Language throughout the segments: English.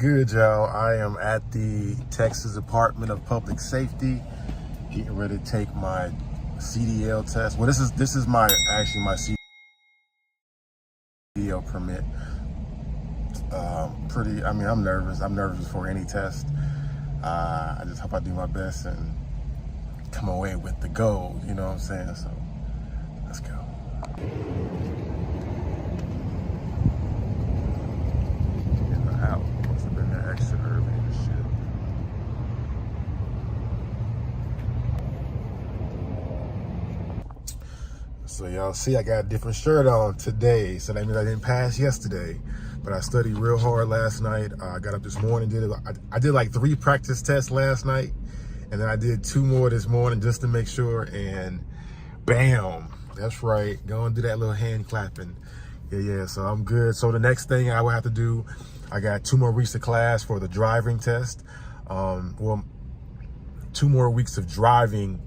Good, y'all. I am at the Texas Department of Public Safety, getting ready to take my CDL test. Well, this is my CDL permit. I'm nervous. I'm nervous before any test. I just hope I do my best and come away with the gold. You know what I'm saying? So let's go. So y'all see I got a different shirt on today, so that means I didn't pass yesterday, but I studied real hard last night. I got up this morning, I did like 3 practice tests last night, and then I did 2 more this morning just to make sure, and bam, that's right, go and do that little hand clapping. Yeah, so I'm good. So the next thing I will have to do, I got 2 more weeks of class for the driving test. Well, 2 more weeks of driving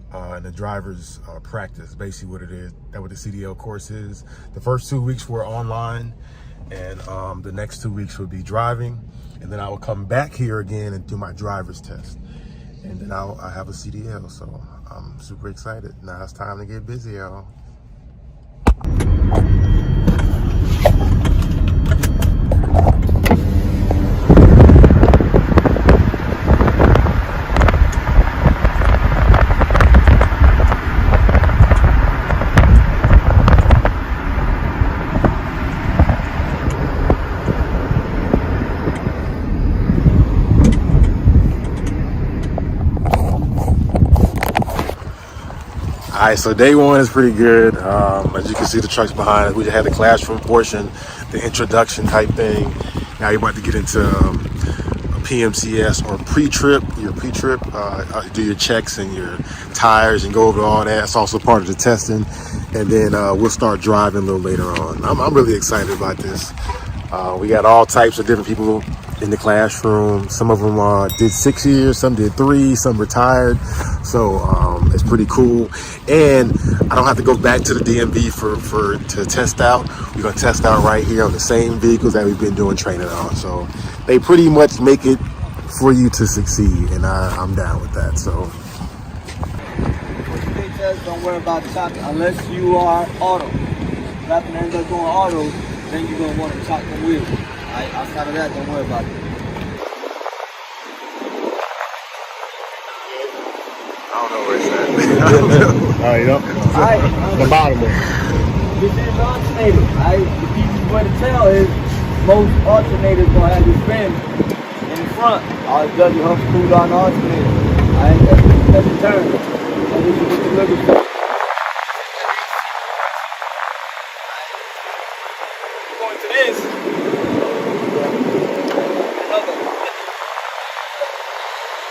and the driver's practice, basically what it is. That's what the CDL course is. The first 2 weeks were online, and the next 2 weeks would be driving, and then I will come back here again and do my driver's test, and then I'll have a CDL. So I'm super excited. Now it's time to get busy, y'all. All right, so day 1 is pretty good. As you can see, the trucks behind us. We just had the classroom portion, the introduction type thing. Now you're about to get into a PMCS or pre-trip. Your pre-trip, do your checks and your tires and go over all that. It's also part of the testing. And then we'll start driving a little later on. I'm really excited about this. We got all types of different people in the classroom. Some of them did 6 years, some did 3, some retired. So it's pretty cool. And I don't have to go back to the DMV to test out. We're gonna test out right here on the same vehicles that we've been doing training on. So they pretty much make it for you to succeed, and I'm down with that. So don't worry about chopping unless you are auto. If you happen to end up going auto, then you're gonna want to chop the wheel. Alright, outside of that, don't worry about it. I don't know where it's at. Alright, yep. The bottom one. This is alternator. The easiest way to tell is most alternators gonna have your spin in the front. All it does is hump screws on the alternator. Alright, that's the turn. And this is what you're looking for. Going to this.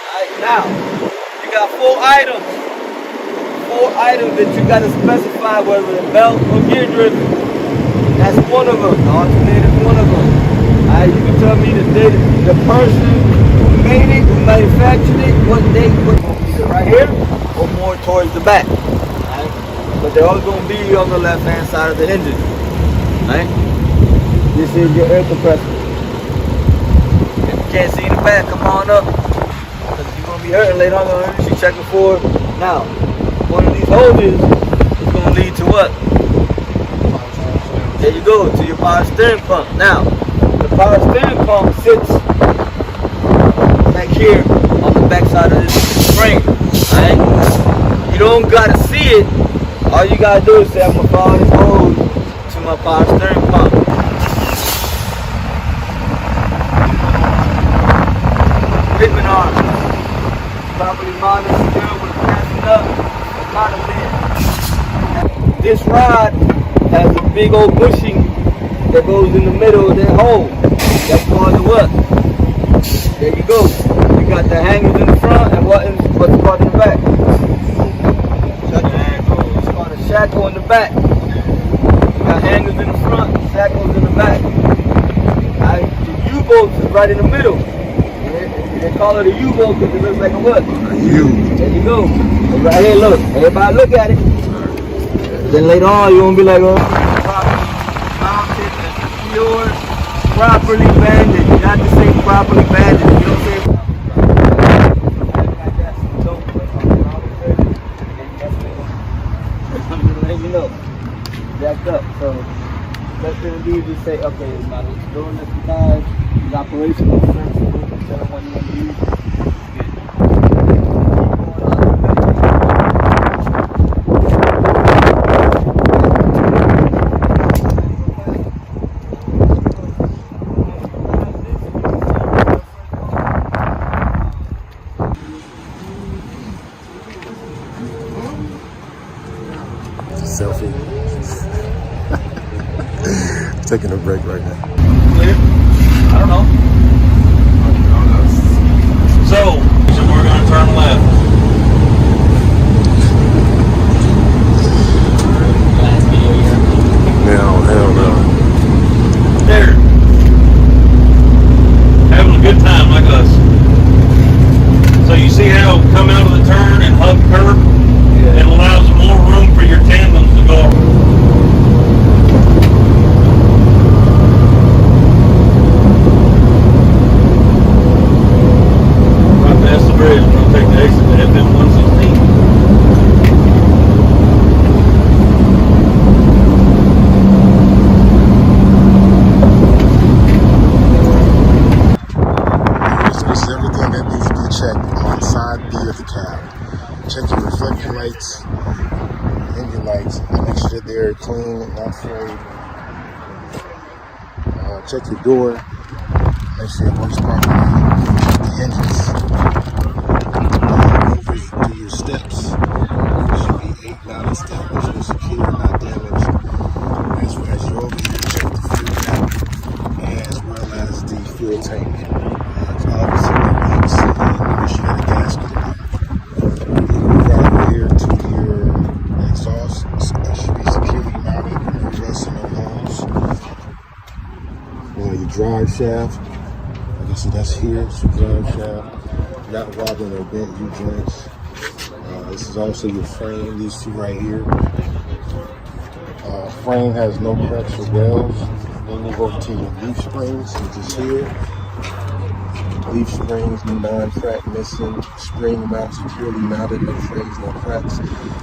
Alright, now you got 4 items. 4 items that you got to specify, whether it's belt or gear driven. That's one of them. The alternator is one of them. Alright, you can tell me the person who made it, who manufactured it, what date, either right here or more towards the back. Alright, but they're all going to be on the left-hand side of the engine. Alright, this is your air compressor. If you can't see in the back, come on up, because you're going to be hurting later on. You're checking for it now. One of these hoses is going to lead to what? There you go, to your power steering pump. Now, the power steering pump sits back here on the back side of this frame. Alright? You don't got to see it. All you got to do is say, I'm going to follow this hose to my power steering pump. Fitment arm. Properly mounted still with passing up. This rod has a big old bushing that goes in the middle of that hole. That's called the what? There you go. You got the hangers in the front and what's called in the back? It's called a shackle in the back. You got hangers in the front, shackles in the back. Right? The U-bolt is right in the middle. They call it a U-bolt because it looks like a what? a U. There you go. Right here, look. Everybody look at it. Then later on, you're going to be like, oh, properly mounted and secured, properly banded. got this thing properly banded, you know what I'm saying? You know, jacked up. So that's gonna be to say, okay, it's not doing this because it's operational, serviceable, whichever one you want to use. Selfie. Taking a break right now. I don't know. So we're gonna turn left. No, hell no. There. Having a good time like us. So you see how come out of the turn and hug curb? It allows more room for your tandems to go. Right past the bridge, we're going to take the exit to FM 116. So this is everything that needs to be checked on side B of the cab. Check your reflector lights, engine lights, make sure that they're clean, not frayed. Check your door, make sure it works properly. Check the hinges. Do your steps. There should be 8 mounted steps, make sure they're secure, not damaged. As you're over here, check the fuel tank, as well as the fuel tank. Obviously, no leaks, and make sure that the gasket in there. Over here to your exhaust, that should be securely mounted, no rust and no holes. Your drive shaft, like I said, that's here, it's your drive shaft, not wobbling or bent U-joints. This is also your frame, these two right here. Frame has no cracks or wells. Then move over to your leaf springs, which is here. Leaf springs, non-crack missing, spring mount securely mounted, no frayes, no cracks.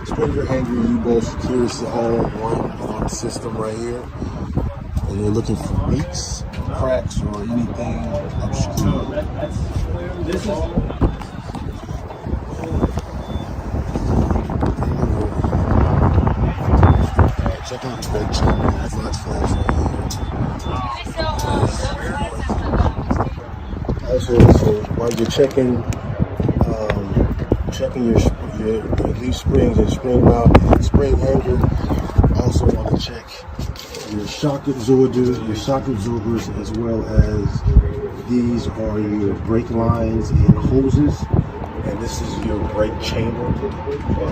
Springer hanger, U-bolt secure, it's all one system right here. And you're looking for leaks, cracks, or anything obscure. This is check out the brake chamber, that's flash right here. Also, so while you're checking your leaf springs and spring mount and spring hanger, also want to check your shock absorbers, as well as these are your brake lines and hoses, and this is your brake chamber.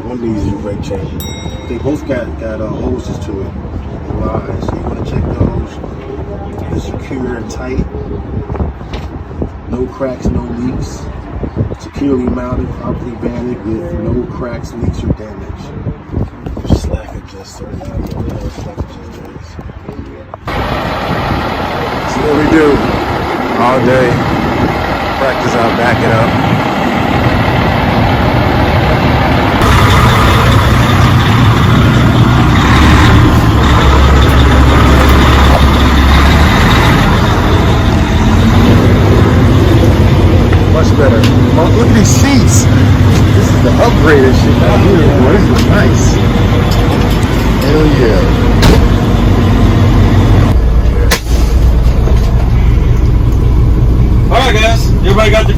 One of these is your brake chamber. They both got hoses to it, and lines. So you want to check those. They're secure and tight. No cracks, no leaks. Securely mounted, properly banded with no cracks, leaks, or damage. Slack adjuster. So what we do all day, practice our backing up. Much better. Oh, look at these seats. This is the upgraded shit right here, boy. This is nice. Hell yeah. All right, guys. Everybody got the...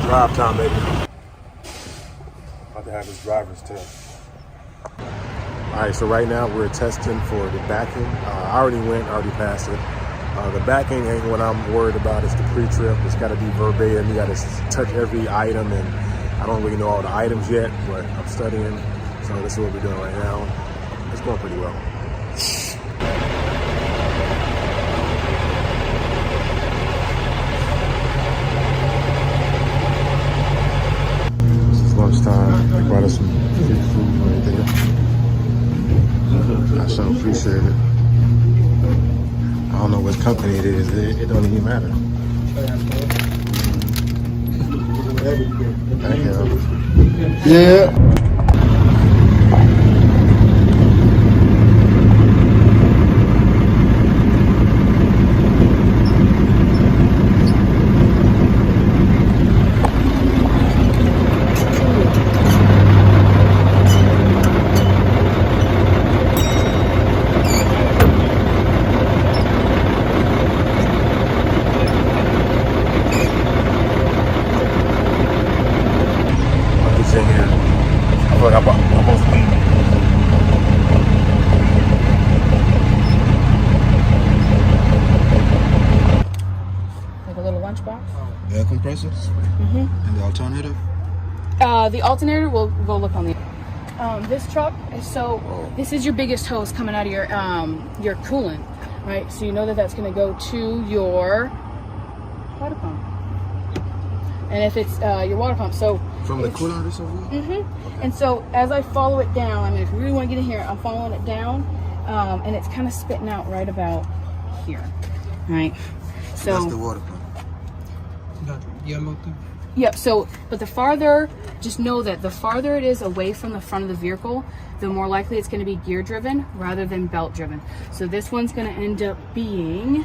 Drive time, baby. About to have his driver's test. All right, so right now we're testing for the backing. I already passed it. The backing ain't what I'm worried about. It's the pre-trip. It's got to be verbatim. You got to touch every item, and I don't really know all the items yet, but I'm studying. So this is what we're doing right now. It's going pretty well. This is lunchtime. They brought us some free food right there. I sure appreciate it. I don't know what company it is. It don't even matter. Thank you. Yeah. In here. I feel like I'm almost leaving. Like a little lunchbox. Air compressors? Mm-hmm. And the alternative? The alternator will go look on the. This truck is this is your biggest hose coming out of your coolant, right? So you know that's going to go to your water pump. And if it's your water pump, so From the coolant or something? Mm-hmm. Okay. And so as I follow it down, I mean, if you really want to get in here, I'm following it down, and it's kind of spitting out right about here, right? So That's the water pump. Yep. So, but the farther, just know that the farther it is away from the front of the vehicle, the more likely it's going to be gear driven rather than belt driven. So this one's going to end up being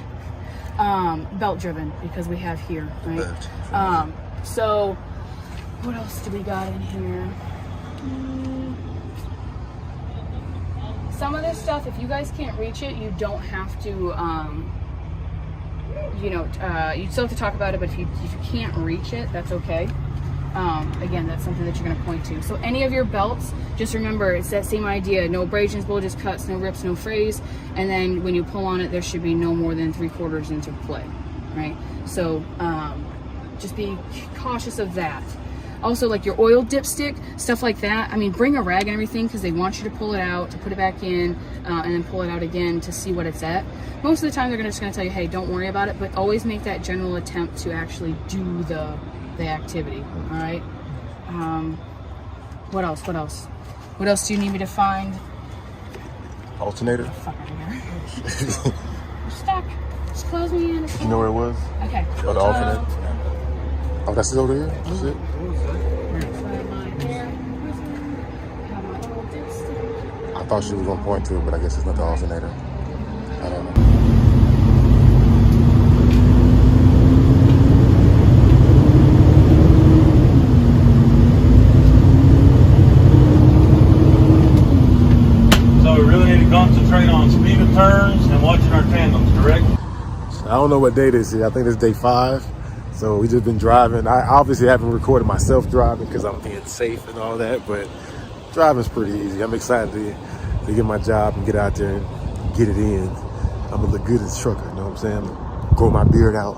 belt driven because we have here, right? So what else do we got in here? Some of this stuff, if you guys can't reach it, you don't have to, you still have to talk about it, but if you can't reach it, that's okay. Again, that's something that you're going to point to. So any of your belts, just remember, it's that same idea. No abrasions, bulges, cuts, no rips, no frays. And then when you pull on it, there should be no more than 3/4 inch of play, right? So just be cautious of that. Also, like your oil dipstick, stuff like that. I mean, bring a rag and everything because they want you to pull it out, to put it back in, and then pull it out again to see what it's at. Most of the time, they're just going to tell you, hey, don't worry about it, but always make that general attempt to actually do the activity, all right? What else? What else do you need me to find? Alternator. Fuck out of here. You're stuck. Just close me in. You know where it was? Okay. Oh, the alternator? Oh, that's it over here? That's it? I thought she was going to point to it, but I guess it's not the alternator. I don't know. So we really need to concentrate on speed of turns and watching our tandems, correct? I don't know what day this is. I think it's day 5. So we just been driving. I obviously haven't recorded myself driving because I'm being safe and all that, but driving's pretty easy. I'm excited to get my job and get out there and get it in. I'm gonna look good as a trucker, you know what I'm saying? Grow my beard out,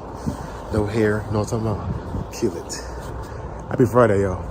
no hair, you know what I'm talking about? Kill it. Happy Friday, y'all.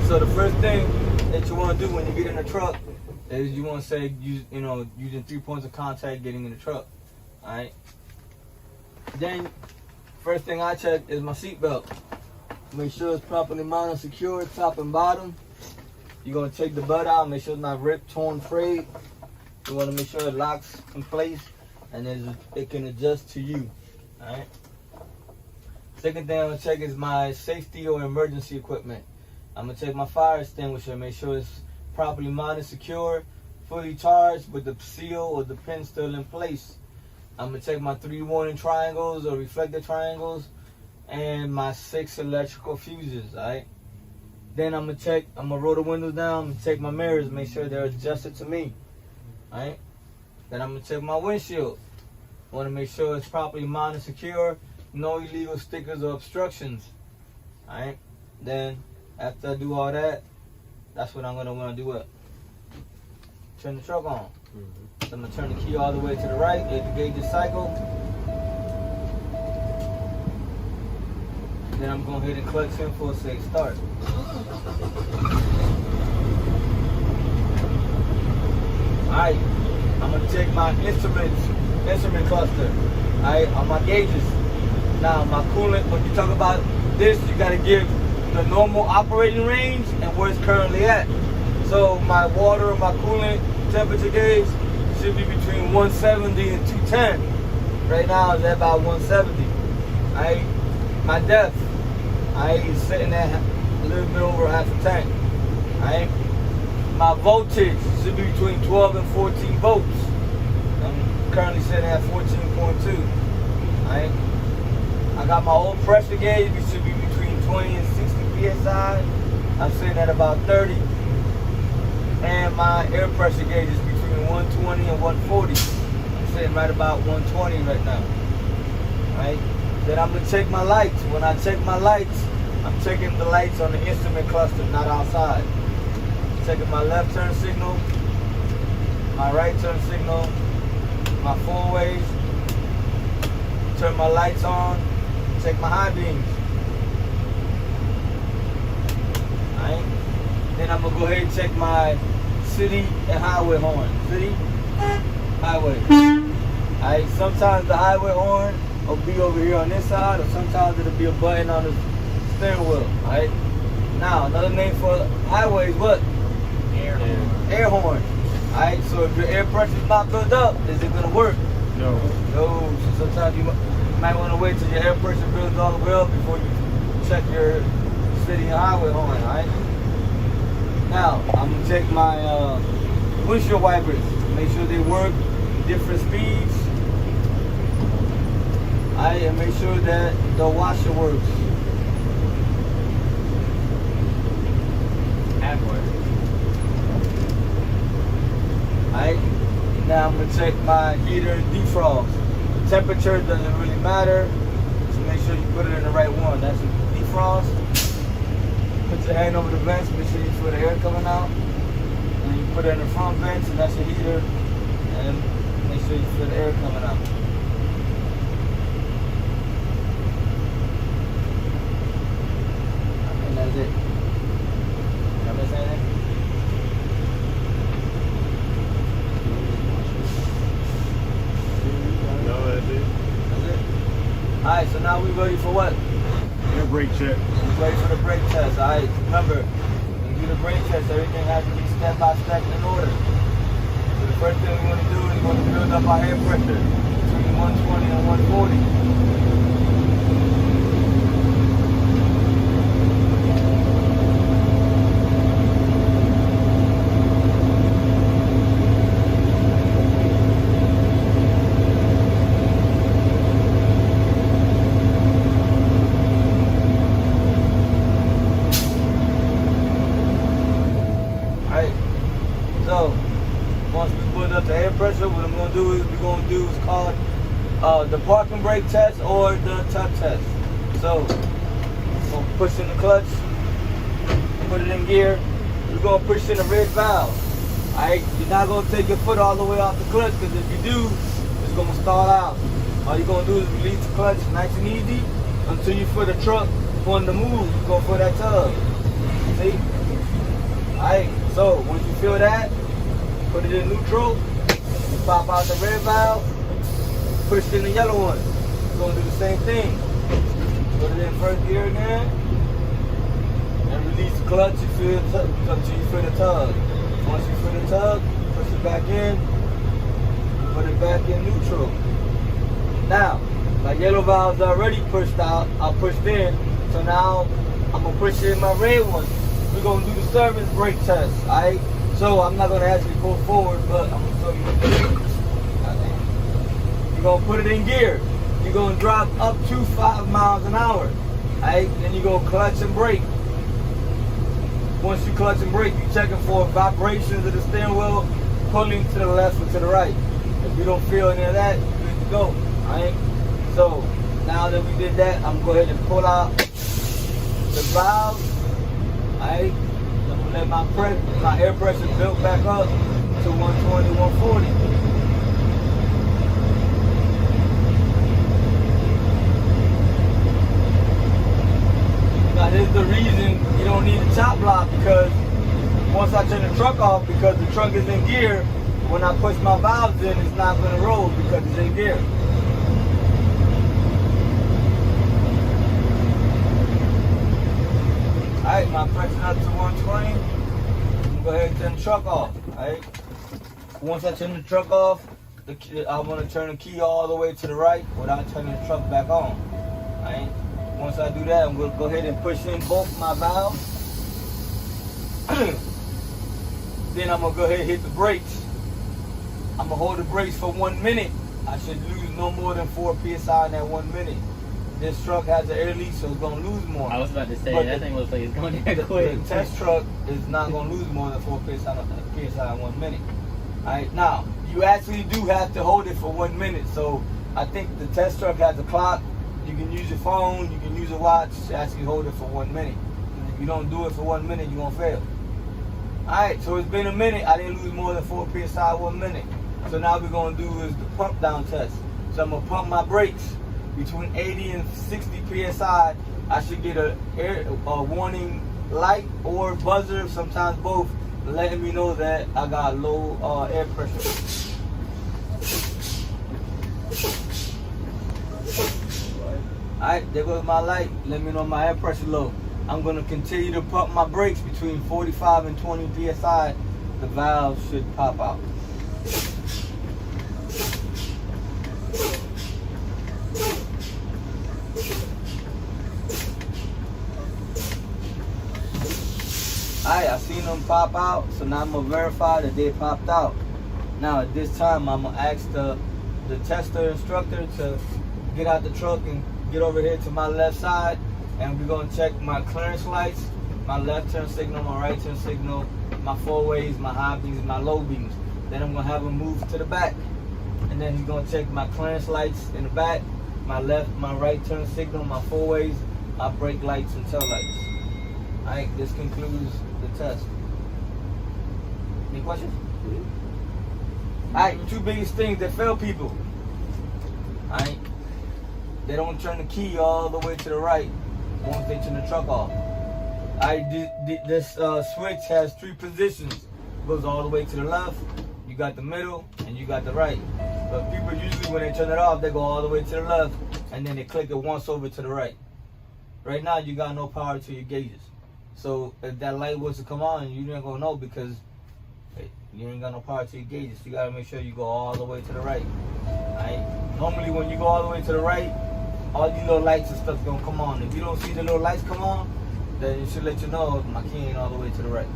So the first thing that you want to do when you get in the truck is you want to say, using 3 points of contact getting in the truck. All right. Then, first thing I check is my seatbelt. Make sure it's properly mounted, secure, top and bottom. You're gonna take the butt out, make sure it's not ripped, torn, frayed. You want to make sure it locks in place. and it can adjust to you. All right. Second thing I'm gonna check is my safety or emergency equipment. I'm gonna check my fire extinguisher, make sure it's properly mounted, secure, fully charged with the seal or the pin still in place. I'm gonna check my 3 warning triangles or reflector triangles and my 6 electrical fuses. All right. Then I'm gonna roll the windows down and check my mirrors, make sure they're adjusted to me. All right. Then I'm gonna check my windshield. I want to make sure it's properly mounted, secure, no illegal stickers or obstructions. All right. Then after I do all that, that's what I'm gonna want to do. Turn the truck on. So I'm gonna turn the key all the way to the right, let the gauges cycle. Then I'm going to hit and clutch in for a safe start. Alright, I'm going to check my instrument cluster. Alright, on my gauges. Now, my coolant, when you talk about this, you got to give the normal operating range and where it's currently at. So, my water and my coolant temperature gauge should be between 170 and 210. Right now, it's at about 170. Alright, my depth. It's sitting at a little bit over half a tank. Alright. My voltage should be between 12 and 14 volts. I'm currently sitting at 14.2. Alright. I got my old pressure gauge, which should be between 20 and 60 psi. I'm sitting at about 30. And my air pressure gauge is between 120 and 140. I'm sitting right about 120 right now. Alright. Then I'm gonna check my lights. When I check my lights, I'm checking the lights on the instrument cluster, not outside. Checking my left turn signal, my right turn signal, my four ways. Turn my lights on. Check my high beams. Alright. Then I'm gonna go ahead and check my city and highway horn. City, highway. Alright. Sometimes the highway horn will be over here on this side, or sometimes it'll be a button on the steering wheel. Alright. Now another name for highway is what? Air horn. Air horn. Alright. So if your air pressure is not built up, is it gonna work? No. No. So sometimes you might want to wait till your air pressure builds all the way up before you check your city and highway horn. Alright. Now I'm gonna check my windshield wipers. Make sure they work different speeds. And make sure that the washer works. Alright, now I'm gonna check my heater and defrost. Temperature doesn't really matter. Just make sure you put it in the right one. That's a defrost. Put your hand over the vents, make sure you feel the air coming out. And you put it in the front vents, and that's your heater. And make sure you feel the air coming out. That's it. Did I miss anything? No, that's it. That's it. Alright, so now we're ready for what? Air brake check. We're ready for the brake test. Alright, remember, when you do the brake test, everything has to be step by step in order. So the first thing we want to do is we want to build up our air pressure between 120 and 140. So, once we put up the air pressure, what I'm going to do is call it the parking brake test or the tug test. So, we're going to push in the clutch, put it in gear. We're going to push in the red valve. Alright, you're not going to take your foot all the way off the clutch, because if you do, it's going to stall out. All you're going to do is release the clutch nice and easy until you feel the truck wanting to move. You go for that tug. See? Alright, so once you feel that, put it in neutral, you pop out the red valve, push in the yellow one. You're going to do the same thing. Put it in first gear again, and release the clutch until you feel the tug. Once you feel the tug, push it back in, put it back in neutral. Now, my yellow valve's already pushed out, I pushed in, so now I'm gonna push in my red one. We're gonna do the service brake test, alright? So I'm not gonna actually pull forward, but I'm gonna show you what to do. You're gonna put it in gear. You're gonna drop up to 5 miles an hour, alright? Then you go clutch and brake. Once you clutch and brake, you're checking for vibrations of the steering wheel, pulling to the left or to the right. If you don't feel any of that, you're good to go, alright? So, now that we did that, I'm gonna go ahead and pull out the valve, alright? I'm gonna let my air pressure build back up to 120, 140. Now this is the reason you don't need a chop block, because once I turn the truck off, because the truck is in gear, when I push my valves in, it's not gonna roll because it's in gear. Alright, my pressure up to 120. I'm gonna go ahead and turn the truck off. Alright. Once I turn the truck off, I'm gonna turn the key all the way to the right without turning the truck back on. Alright. Once I do that, I'm gonna go ahead and push in both my valves. Then I'm gonna go ahead and hit the brakes. I'm gonna hold the brakes for 1 minute. I should lose no more than 4 psi in that 1 minute. This truck has an air leak, so it's gonna lose more. I was about to say, but that thing looks like it's going down quick. The test truck is not gonna lose more than 4 psi in 1 minute. Alright, now, you actually do have to hold it for 1 minute. So I think the test truck has a clock. You can use your phone, you can use a watch to actually hold it for 1 minute. And if you don't do it for 1 minute, you're gonna fail. Alright, so it's been a minute. I didn't lose more than 4 psi 1 minute. So now we're gonna do is the pump down test. So I'm gonna pump my brakes between 80 and 60 psi. I should get a warning light or buzzer, sometimes both, letting me know that I got low air pressure. Alright, there goes my light. Let me know my air pressure low. I'm gonna continue to pump my brakes between 45 and 20 psi. The valve should pop out. Alright, I seen them pop out, so now I'm gonna verify that they popped out. Now at this time, I'm gonna ask the tester instructor to get out the truck and get over here to my left side, and we're gonna check my clearance lights, my left turn signal, my right turn signal, my four ways, my high beams, my low beams. Then I'm gonna have him move to the back, and then he's gonna check my clearance lights in the back, my left, my right turn signal, my four ways, my brake lights and tail lights. Alright, this concludes the test. Any questions? Alright, 2 biggest things that fail people. Alright, they don't turn the key all the way to the right once they turn the truck off. Alright, this switch has 3 positions. It goes all the way to the left, you got the middle, and you got the right. But people usually, when they turn it off, they go all the way to the left, and then they click it once over to the right. Right now, you got no power to your gauges. So if that light was to come on, you ain't gonna know, because you ain't got no power to your gauges. You gotta make sure you go all the way to the right. Alright? Normally when you go all the way to the right, all these little lights and stuff's gonna come on. If you don't see the little lights come on, then it should let you know my key ain't all the way to the right.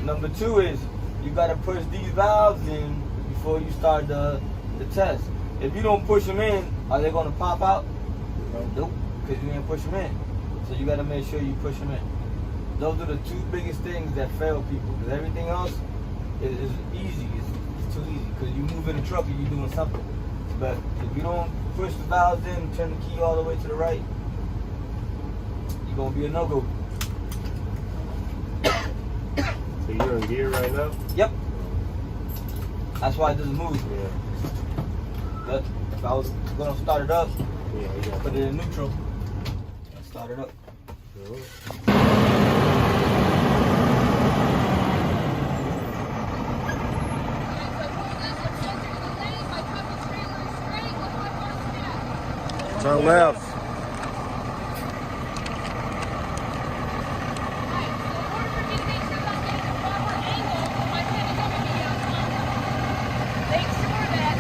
Number 2 is you gotta push these valves in before you start the test. If you don't push them in, are they gonna pop out? Nope, because you didn't push them in. So you gotta make sure you push them in. Those are the 2 biggest things that fail people, because everything else is easy. It's too easy, because you move in the truck and you're doing something. But if you don't push the valves in and turn the key all the way to the right, you're gonna be a no-go. So you're in gear right now? Yep. That's why it doesn't move. Yeah. But if I was gonna start it up, Yeah, put it in neutral, start it up. Turn left. Make sure that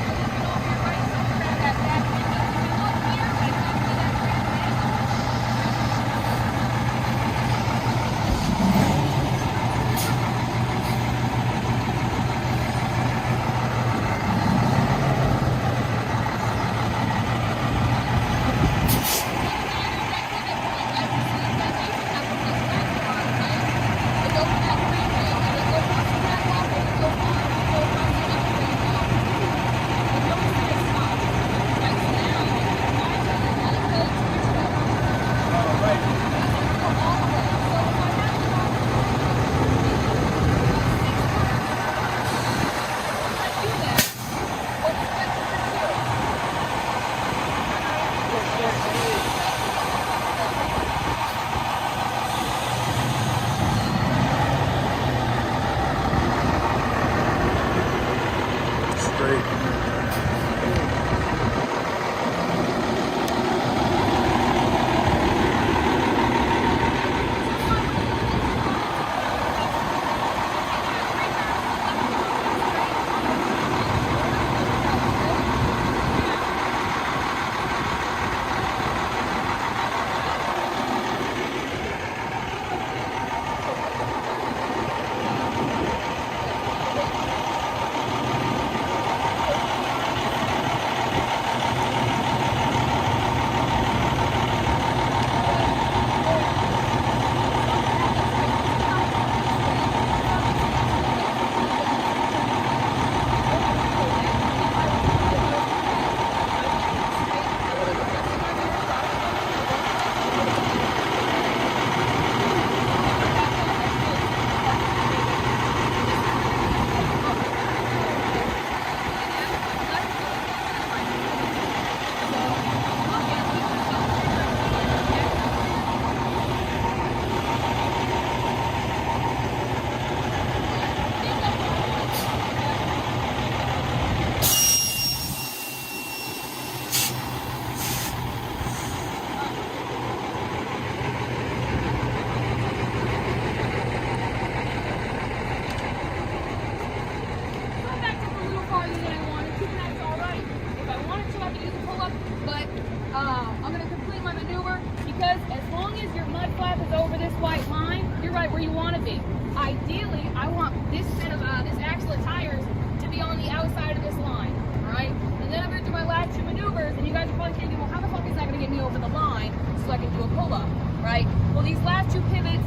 ideally, I want this set of this axle of tires to be on the outside of this line, all right? And then I'm gonna do my last 2 maneuvers, and you guys are probably thinking, well, how the fuck is that gonna get me over the line so I can do a pull-up, right? Well, these last 2 pivots,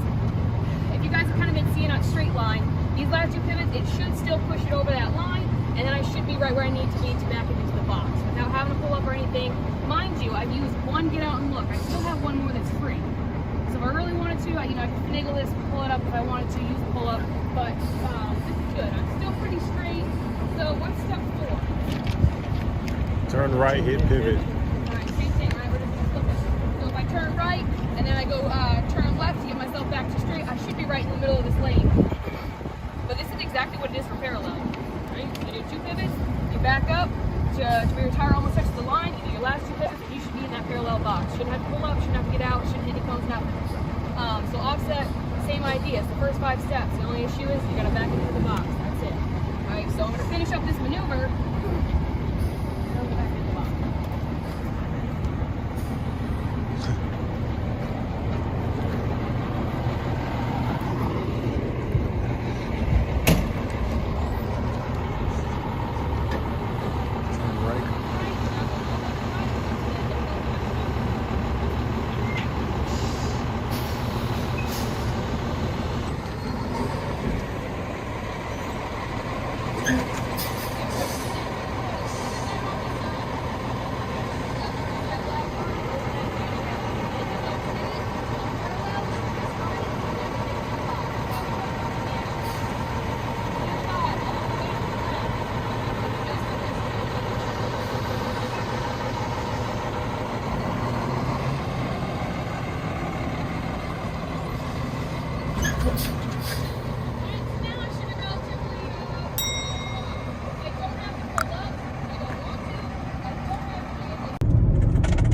if you guys have kind of been seeing on straight line, these last 2 pivots, it should still push it over that line, and then I should be right where I need to be to back it into the box without having to pull up or anything. Mind you, I've used one get out and look. I still have one more that's free. So if I really wanted to, I can finagle this, pull it up if I wanted to, use the pull up. But this is good. I'm still pretty straight. So what's step 4? Turn right, hit pivot. All right, same thing, right? We're just flipping. So if I turn right and then I go turn left to get myself back to straight, I should be right in the middle of this lane. But this is exactly what it is for parallel. Right? You do 2 pivots, you back up to where your tire almost touches the line, you do your last 2 pivots, and you should be in that parallel box. Shouldn't have to pull up, shouldn't have to get out, shouldn't hit any cones, nothing. So offset, same idea. It's the first 5 steps. The only issue is you gotta back into the box. That's it. Alright, so I'm gonna finish up this maneuver. Go back into the box.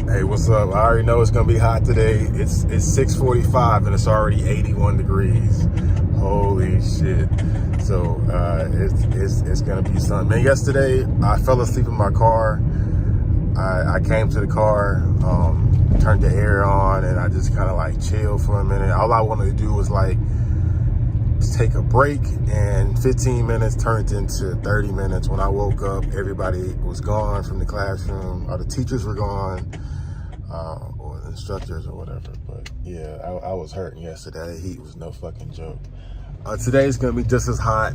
Hey, what's up? I already know it's gonna be hot today. It's 6:45 and it's already 81 degrees. Holy shit! So it's gonna be something. Man, yesterday I fell asleep in my car. I came to the car, turned the air on, and I just kind of like chilled for a minute. All I wanted to do was like take a break, and 15 minutes turned into 30 minutes. When I woke up, everybody was gone from the classroom. All the teachers were gone. Or the instructors or whatever. But yeah, I was hurting yesterday. The heat was no fucking joke. Today's gonna be just as hot,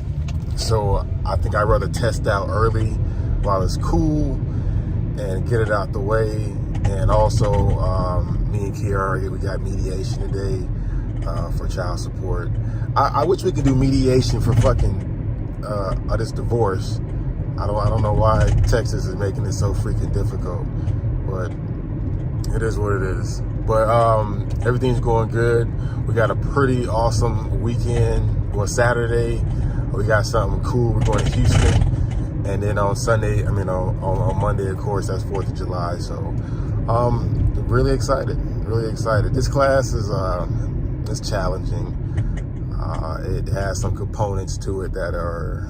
so I think I'd rather test out early while it's cool and get it out the way. And also, me and Kiara, we got mediation today for child support. I wish we could do mediation for fucking this divorce. I don't know why Texas is making it so freaking difficult, but it is what it is. But everything's going good. We got a pretty awesome weekend. Well, Saturday, we got something cool. We're going to Houston. And then on Sunday, on Monday, of course, that's 4th of July. So really excited, really excited. This class is it's challenging. It has some components to it that are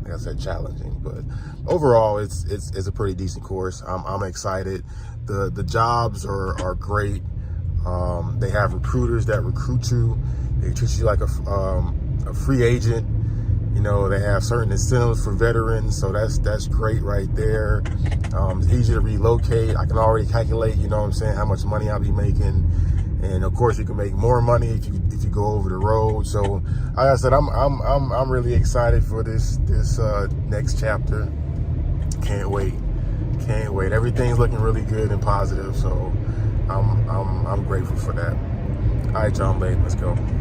like I said, challenging, but overall it's a pretty decent course. I'm excited. The jobs are great. They have recruiters that recruit you. They treat you like a free agent. You know, they have certain incentives for veterans, so that's great right there. It's easy to relocate. I can already calculate, you know what I'm saying, how much money I'll be making. And of course, you can make more money if you go over the road. So, like I said, I'm really excited for this next chapter. Can't wait. Everything's looking really good and positive. So, I'm grateful for that. All right, John Lane, let's go.